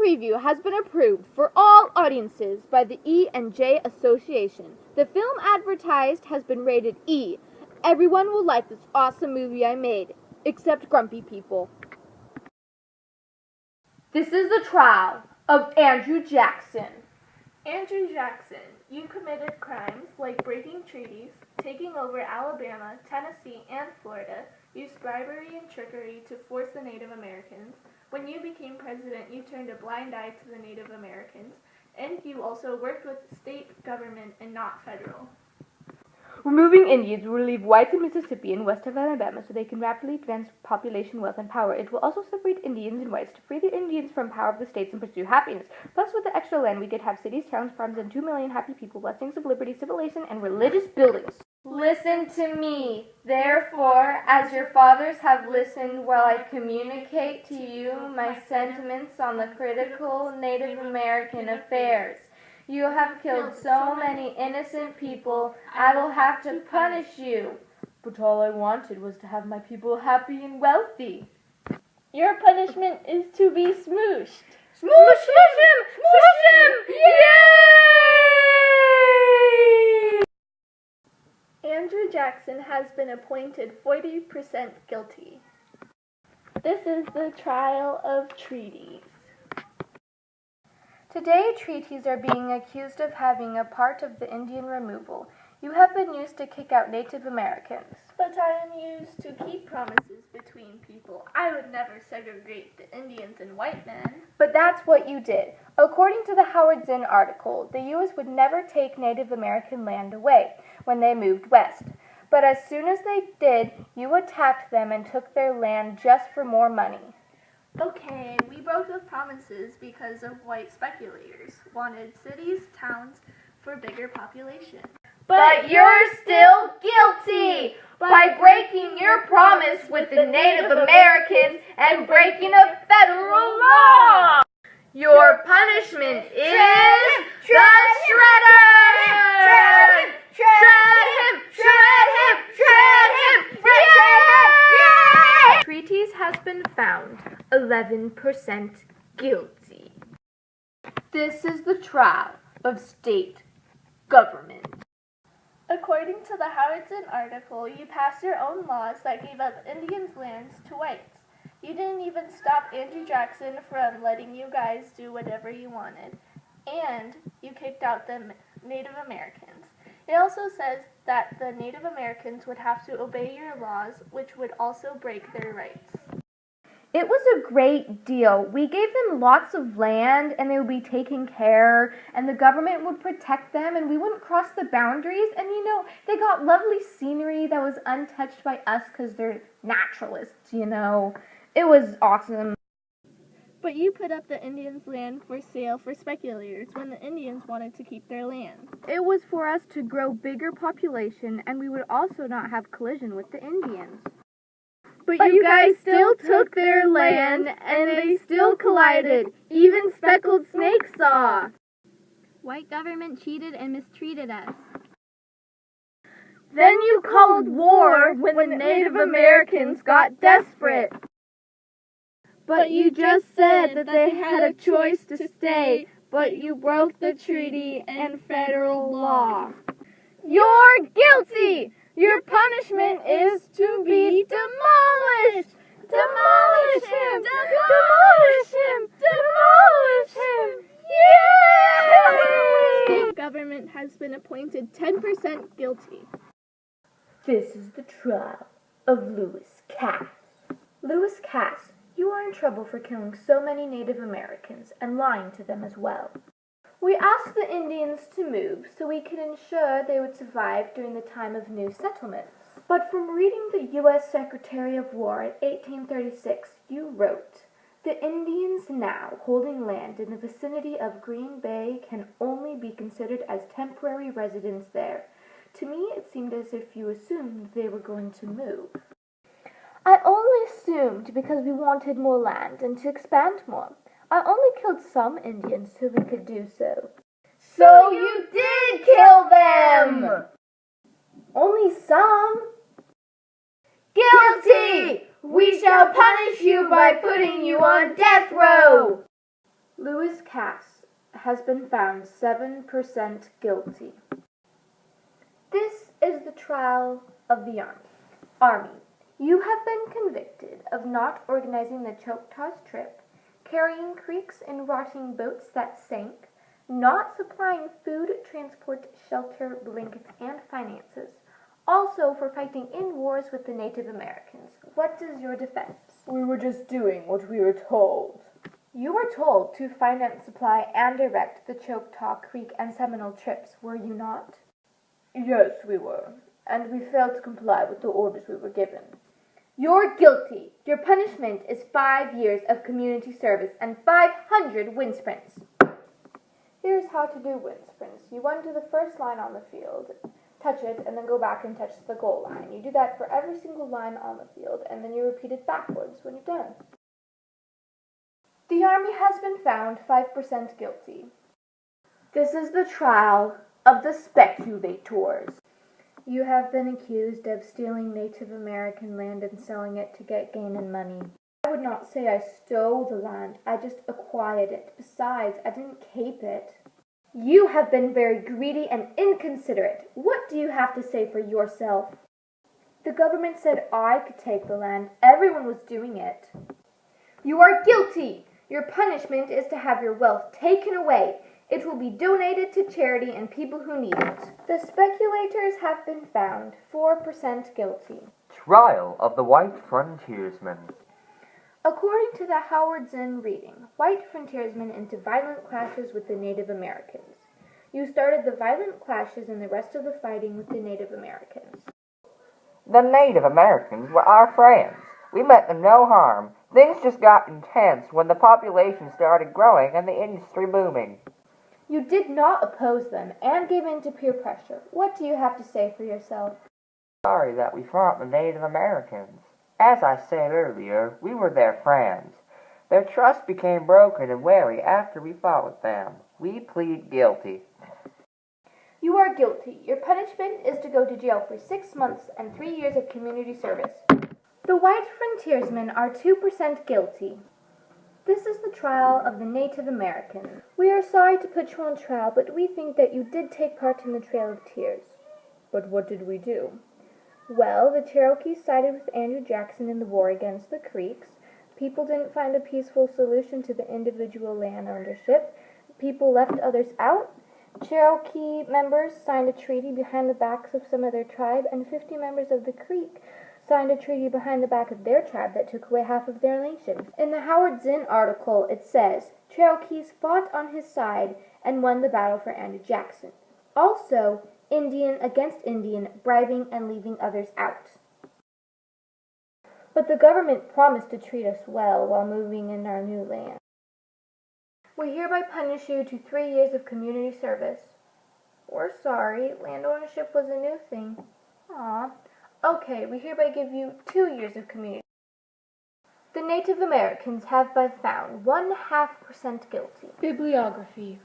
preview has been approved for all audiences by the E&J Association. The film advertised has been rated E. Everyone will like this awesome movie I made, except grumpy people. This is the trial of Andrew Jackson. Andrew Jackson, you committed crimes like breaking treaties, taking over Alabama, Tennessee, and Florida, used bribery and trickery to force the Native Americans. When you became president, you turned a blind eye to the Native Americans, and you also worked with state government and not federal. Removing Indians will leave whites in Mississippi and west of Alabama so they can rapidly advance population, wealth, and power. It will also separate Indians and whites to free the Indians from power of the states and pursue happiness. Plus, with the extra land, we could have cities, towns, farms, and 2 million happy people, blessings of liberty, civilization, and religious buildings. Listen to me, therefore, as your fathers have listened while I communicate to you my sentiments on the critical Native American affairs. You have killed so many innocent people, I will have to punish you. But all I wanted was to have my people happy and wealthy. Your punishment is to be smooshed. Smoosh him! Smoosh him! Yay! Andrew Jackson has been appointed 40% guilty. This is the trial of treaties. Today, treaties are being accused of having a part of the Indian removal. You have been used to kick out Native Americans. But I am used to keep promises between people. I would never segregate the Indians and white men. But that's what you did. According to the Howard Zinn article, the U.S. would never take Native American land away when they moved west. But as soon as they did, you attacked them and took their land just for more money. Okay, we broke the promises because of white speculators wanted cities, towns for bigger population. But you're still guilty by breaking your promise with the Native Americans and breaking a federal law. Your punishment is the shredder! Shred him! Shred him! Shred him! Shred him! Shred him! Treaties has been found 11% guilty. This is the trial of state government. According to the Howard Zinn article, you passed your own laws that gave up Indians' lands to whites. You didn't even stop Andrew Jackson from letting you guys do whatever you wanted. And you kicked out the Native Americans. It also says that the Native Americans would have to obey your laws, which would also break their rights. It was a great deal. We gave them lots of land, and they would be taken care, and the government would protect them, and we wouldn't cross the boundaries. And, they got lovely scenery that was untouched by us because they're naturalists, It was awesome. But you put up the Indians' land for sale for speculators when the Indians wanted to keep their land. It was for us to grow bigger population, and we would also not have collision with the Indians. But you guys still took their land, and they still collided. Even speckled snakes saw. White government cheated and mistreated us. Then you called war when the Native Americans got desperate. But you just said that they had a choice to stay, but you broke the treaty and federal law. You're guilty! Your punishment is to be demolished! Demolish him! Demolish him! Demolish him! Yay! State government has been appointed 10% guilty. This is the trial of Lewis Cass. Lewis Cass, you are in trouble for killing so many Native Americans and lying to them as well. We asked the Indians to move so we could ensure they would survive during the time of new settlements. But from reading the U.S. Secretary of War in 1836, you wrote, "The Indians now holding land in the vicinity of Green Bay can only be considered as temporary residents there." To me, it seemed as if you assumed they were going to move. I only assumed because we wanted more land and to expand more. I only killed some Indians so we could do so. So you did kill them! Only some. Guilty! We shall punish you by putting you on death row! Lewis Cass has been found 7% guilty. This is the trial of the Army. Army, you have been convicted of not organizing the Choctaws trip, carrying creeks in rotting boats that sank, not supplying food, transport, shelter, blankets, and finances. Also for fighting in wars with the Native Americans. What is your defense? We were just doing what we were told. You were told to finance, supply, and direct the Choctaw Creek and Seminole trips, were you not? Yes, we were, and we failed to comply with the orders we were given. You're guilty. Your punishment is 5 years of community service and 500 wind sprints. Here's how to do wind sprints. You run to the first line on the field, touch it, and then go back and touch the goal line. You do that for every single line on the field, and then you repeat it backwards when you're done. The Army has been found 5% guilty. This is the trial of the speculators. You have been accused of stealing Native American land and selling it to get gain and money. I would not say I stole the land, I just acquired it. Besides, I didn't keep it. You have been very greedy and inconsiderate. What do you have to say for yourself? The government said I could take the land. Everyone was doing it. You are guilty. Your punishment is to have your wealth taken away. It will be donated to charity and people who need it. The speculators have been found 4% guilty. Trial of the White Frontiersmen. According to the Howard Zinn reading, white frontiersmen into violent clashes with the Native Americans. You started the violent clashes and the rest of the fighting with the Native Americans. The Native Americans were our friends. We meant them no harm. Things just got intense when the population started growing and the industry booming. You did not oppose them and gave in to peer pressure. What do you have to say for yourself? Sorry that we fought the Native Americans. As I said earlier, we were their friends. Their trust became broken and wary after we fought with them. We plead guilty. You are guilty. Your punishment is to go to jail for 6 months and 3 years of community service. The white frontiersmen are 2% guilty. This is the trial of the Native Americans. We are sorry to put you on trial, but we think that you did take part in the Trail of Tears. But what did we do? Well, the Cherokees sided with Andrew Jackson in the war against the Creeks. People didn't find a peaceful solution to the individual land ownership. People left others out. Cherokee members signed a treaty behind the backs of some other tribe, and 50 members of the Creek signed a treaty behind the back of their tribe that took away half of their nation. In the Howard Zinn article, it says, Cherokees fought on his side and won the battle for Andrew Jackson. Also, Indian against Indian, bribing and leaving others out. But the government promised to treat us well while moving in our new land. We hereby punish you to 3 years of community service. We're sorry, land ownership was a new thing. Aw. Okay, we hereby give you 2 years of community. The Native Americans have been found 0.5% guilty. Bibliography.